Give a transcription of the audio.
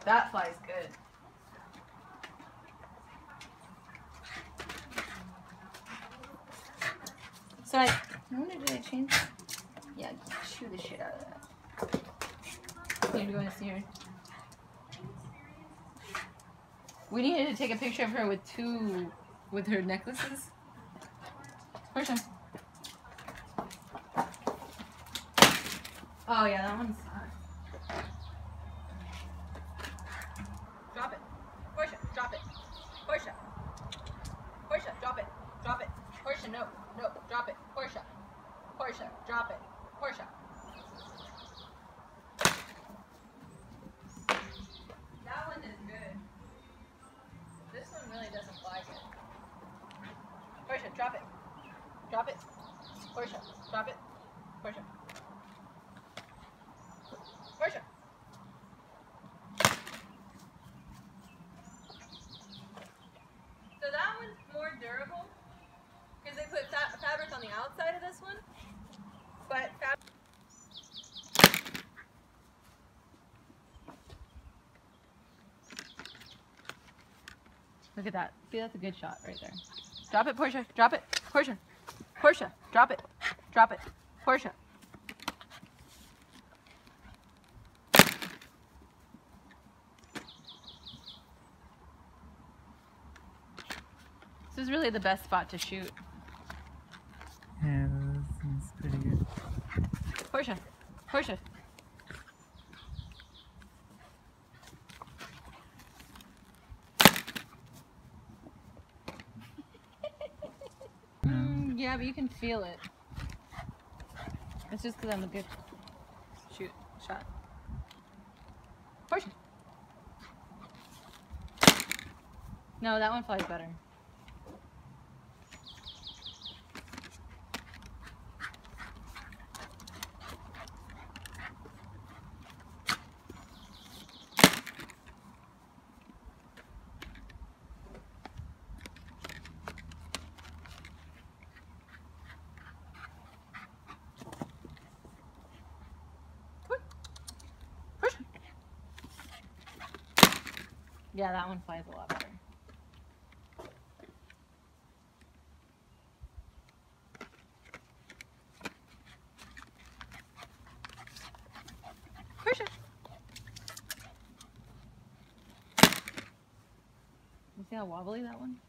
That flies good. So I wonder, did I change? Yeah, chew the shit out of that. You need to go and see her. We needed to take a picture of her with her necklaces. Portia. Oh yeah, that one's hot. Drop it. Portia, drop it. Portia. Portia, drop it. Drop it. Portia, no. No, drop it. Portia. Portia, drop it. Portia. That one is good. This one really doesn't fly good. Portia, drop it. Drop it. Portia, drop it. Portia. Portia. So that one's more durable because they put fabric on the outside of this one, but look at that. See, that's a good shot right there. Drop it, Portia. Drop it, Portia. Portia, drop it. Drop it, Portia. This is really the best spot to shoot. Yeah, that's pretty good. Portia, Portia. Yeah, but you can feel it. It's just because I'm a good shot. Portia. No, that one flies better. Yeah, that one flies a lot better. Portia. You see how wobbly that one?